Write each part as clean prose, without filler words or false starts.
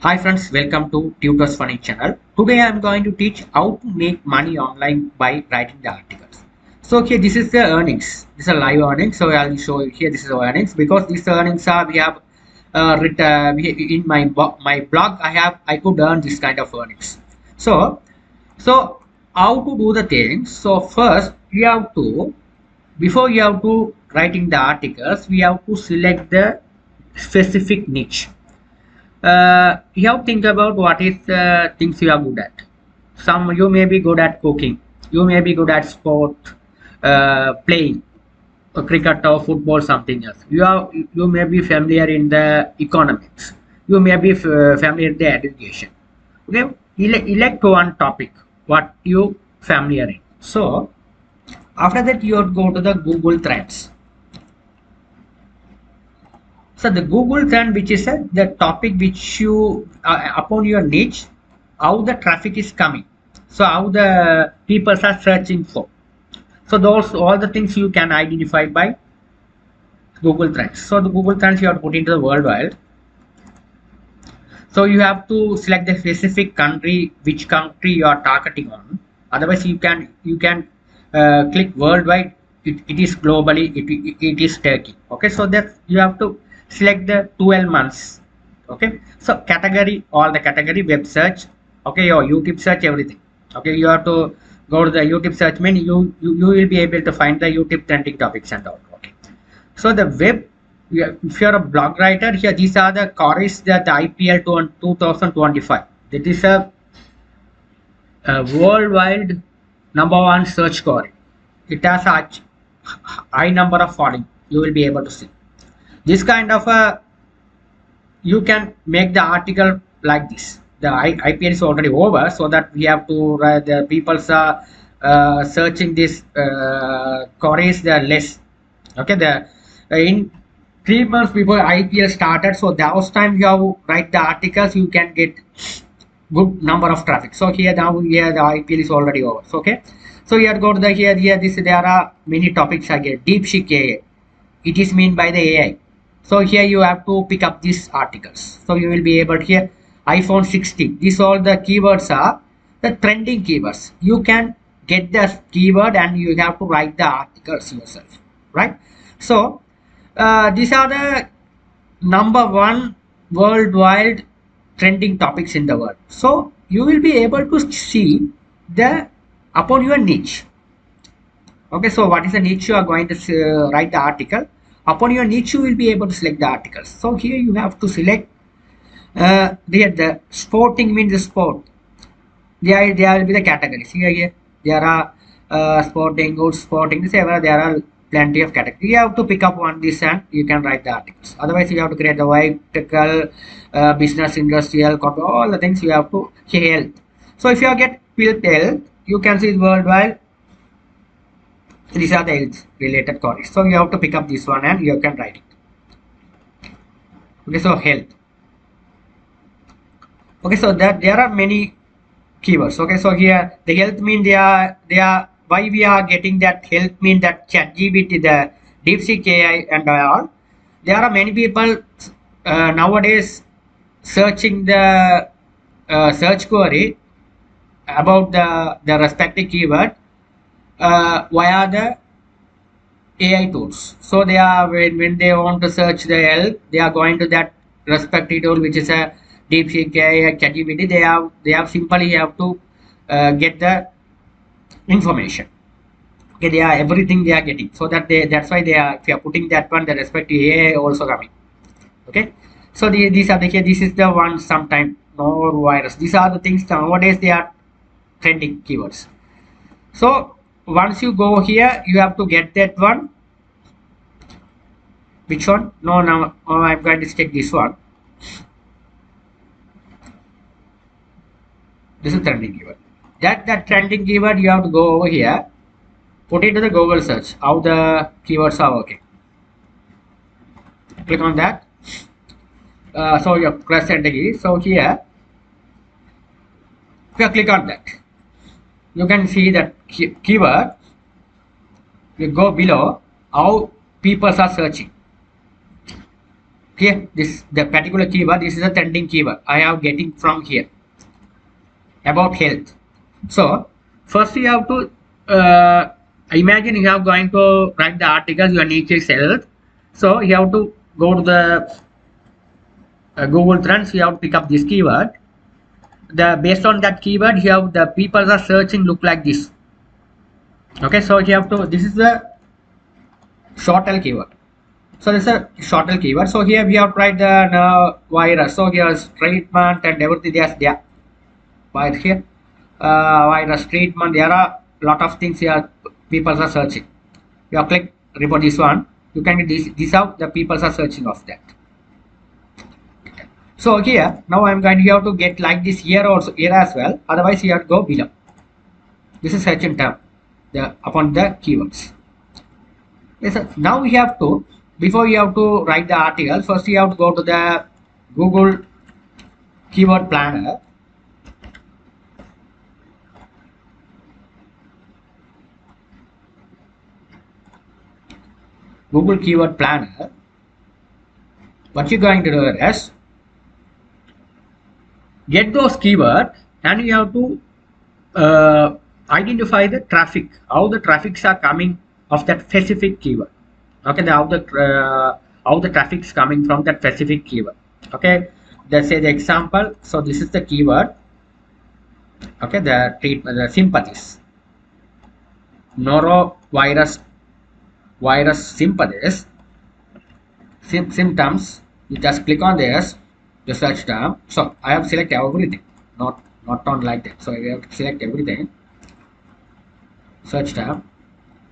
Hi friends, welcome to Tutors Funny channel. Today I am going to teach how to make money online by writing the articles. So here this is the earnings. This is a live earnings. So I will show you here. This is the earnings because these earnings are we have written in my blog. I could earn this kind of earnings. So how to do the things? So first you have to before you have to writing the articles, we have to select the specific niche. You have to think about what is things you are good at. Some you may be good at cooking, you may be good at sport, playing cricket or football, something else. You may be familiar in the economics, you may be familiar in the education. Okay, elect one topic what you familiar in. So after that you have to go to the Google Trends. So the Google trend, which is the topic which you upon your niche, how the traffic is coming. So how the people are searching for. So those all the things you can identify by Google Trends. So the Google Trends you have to put into the worldwide. So you have to select the specific country, which country you are targeting on. Otherwise, you can click worldwide. It is globally. It is Turkey. Okay, so that you have to select the 12 months. Okay, so category, all the category, web search. Okay, or YouTube search, everything. Okay, you have to go to the YouTube search menu. You will be able to find the YouTube trending topics and all. Okay, so the web, if you're a blog writer, here these are the queries that the IPL 2025. That is a worldwide number one search query. It has a high number of following. You will be able to see this kind of a. You can make the article like this. The IPL is already over, so that we have to the people are searching this queries. They are less. Okay, the in 3 months before IPL started, so those time you have write the articles, you can get good number of traffic. So here now here the IPL is already over. So, okay, so here go to the here this there are many topics again. Deep Seek AI, it is mean by the AI. So here you have to pick up these articles. So you will be able here iPhone 16. These all the keywords are the trending keywords. You can get the keyword and you have to write the articles yourself, right? So these are the number one worldwide trending topics in the world. So you will be able to see the upon your niche. Okay, so what is the niche you are going to write the article? Upon your niche, you will be able to select the articles. So here you have to select the sporting means the sport. There will be the categories. Here there are sporting, good sporting, whatever. There are plenty of categories. You have to pick up one this and you can write the articles. Otherwise, you have to create the vertical, business, industrial, corporate, all the things you have to health. So if you get health, you can see worldwide. These are the health related queries. So you have to pick up this one and you can write it. Okay, so health. Okay, so that there are many keywords. Okay, so here the health mean they are why we are getting that health mean that ChatGPT, the DeepSeek AI and all. There are many people nowadays searching the search query about the respective keyword via the AI tools. So they are when they want to search the help, they are going to that respective tool, which is a DeepSeek AI, ChatGPT. They have simply have to get the information. Okay, they are everything they are getting. So that's why they are if you are putting that one, the respective AI also coming. Okay, so these are the here. This is the one sometime no virus. These are the things nowadays they are trending keywords. So once you go here, you have to get that one. Which one? No, now I'm going to take this one. This is trending keyword. That trending keyword you have to go over here, put it to the Google search. How the keywords are working. Click on that. So you press enter key. So here, if you click on that, you can see that keyword. You go below how people are searching. here this the particular keyword, this is a trending keyword I have getting from here about health. So first you have to imagine you are going to write the article, your niche is health. So you have to go to the Google Trends, you have to pick up this keyword. The based on that keyword, you have the people are searching look like this. Okay, so you have to, this is the short tail keyword. So this is a short tail keyword. So here we have tried the virus. So here's treatment and everything there's there. Right here, virus treatment. There are lot of things here. People are searching. You have click report this one. You can get this out. The people are searching of that. So here now I'm going to have to get like this here also here as well. Otherwise you have to go below. This is search and term upon the keywords. Yes, sir. Now we have to, before you have to write the article, first you have to go to the Google Keyword Planner. Google Keyword Planner. What you're going to do is get those keywords and you have to identify the traffic, how the traffics are coming of that specific keyword. Okay, how the traffic is coming from that specific keyword. Okay, let's say the example. So this is the keyword. Okay, the treatment, the sympathies, norovirus sympathies, symptoms. You just click on this, the search term. So I have selected everything, not on like that. So I have to select everything. Search tab,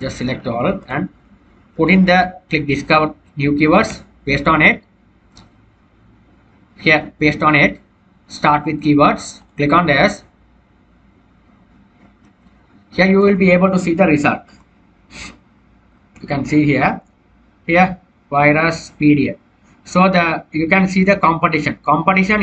just select all and put in the click discover new keywords. Based on it, here based on it, start with keywords. Click on this. Here you will be able to see the result. You can see here virus PDF. So you can see the competition.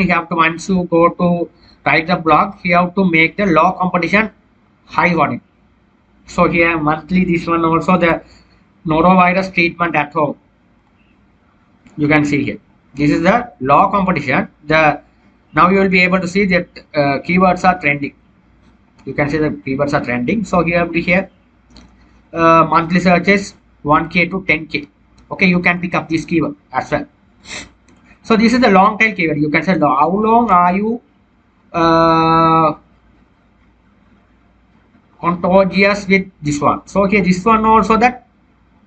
You have to, once you go to write the blog, you have to make the low competition high volume. So here monthly, this one also, the norovirus treatment at home. You can see here. This is the low competition. Now you will be able to see that keywords are trending. You can see the keywords are trending. So here monthly searches 1K to 10K. Okay, you can pick up this keyword as well. So this is the long tail keyword. You can say how long are you ontologious with this one. So here this one also that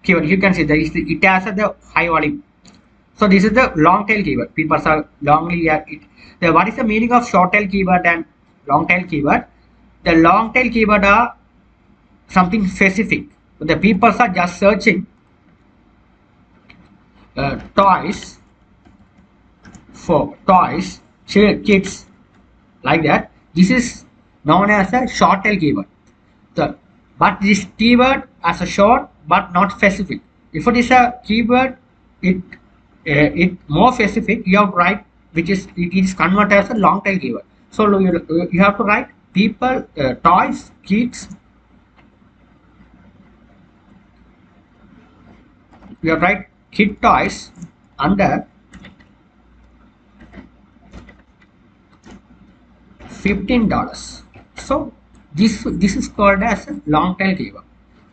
keyword. You can see that it has the high volume. So this is the long tail keyword. People are longly what is the meaning of short tail keyword and long tail keyword? The long tail keyword are something specific. The people are just searching toys, for toys, kids, like that. This is known as a short tail keyword. So, but this keyword as a short but not specific. If it is a keyword, it more specific. You have to write it is converted as a long tail keyword. So you have to write people, toys, kids. You have to write kid toys under $15. So this is called as a long tail keyword.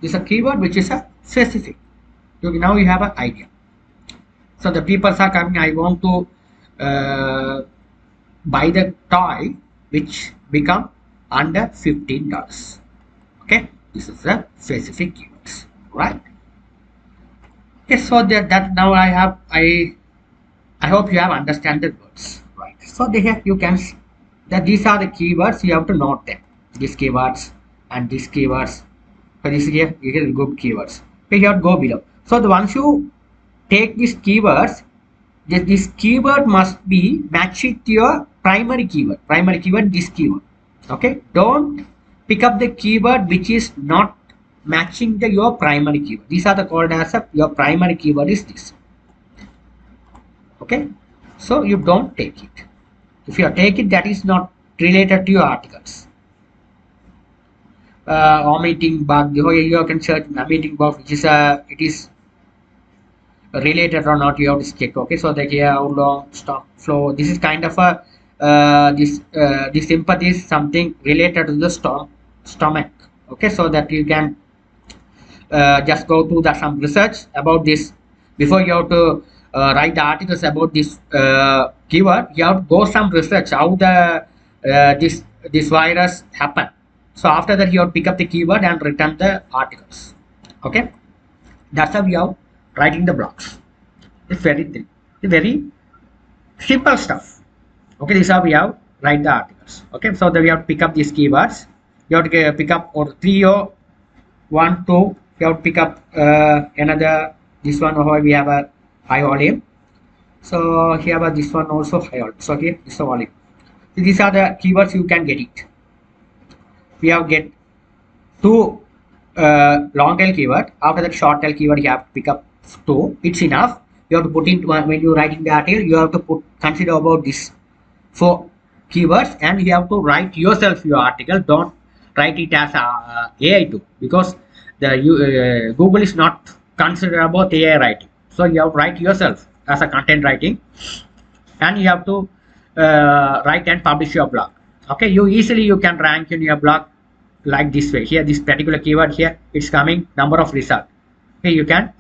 This is a keyword which is a specific. Now you have an idea. So the people are coming, I want to buy the toy which become under $15. Okay, this is the specific keywords, right? Okay, so that now I hope you have understand the words, right? So here you can see that these are the keywords. You have to note them. These keywords and these keywords. So this here you get good keywords. Okay, here go below. So once you take these keywords, this keyword must be matched with your primary keyword. Primary keyword, this keyword. Okay, don't pick up the keyword which is not matching your primary keyword. These are the called as your primary keyword is this. Okay, so you don't take it. If you take it, that is not related to your articles. Omitting bug. You can search omitting bug, which is related or not, you have to check. Okay, so that here how long stock flow, this is kind of a this sympathy is something related to the stomach. Okay, so that you can just go to the some research about this before you have to write the articles about this keyword. You have to go some research how the this virus happen. So after that you have to pick up the keyword and return the articles. Okay, that's how you have writing the blogs. It's very simple stuff. Okay, this is how we have write the articles. Okay, so then we have to pick up these keywords. You have to pick up or three or one, two. You have to pick up another. This one over we have a high volume. So here this one also high volume. So here this is the volume. So these are the keywords you can get it. We have get two long tail keyword. After that short tail keyword you have to pick up two. It's enough. You have to put in when you writing the article. You have to consider about this four keywords and you have to write yourself your article. Don't write it as a AI tool because the Google is not considered about AI writing. So you have to write yourself as a content writing and you have to write and publish your blog. Okay, you can rank in your blog like this way. Here this particular keyword here it's coming number of result. Okay, you can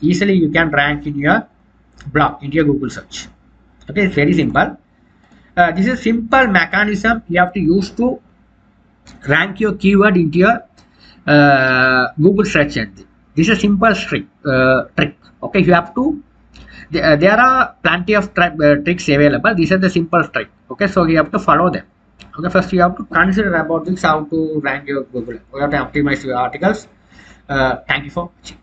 rank in your blog into your Google search. Okay, it's very simple. This is simple mechanism you have to use to rank your keyword into your Google search engine. This is a simple trick. Okay, you have to. There are plenty of tricks available. These are the simple trick. Okay, so you have to follow them. Okay, first you have to consider about this how to rank your Google. You have to optimize your articles. Thank you for watching.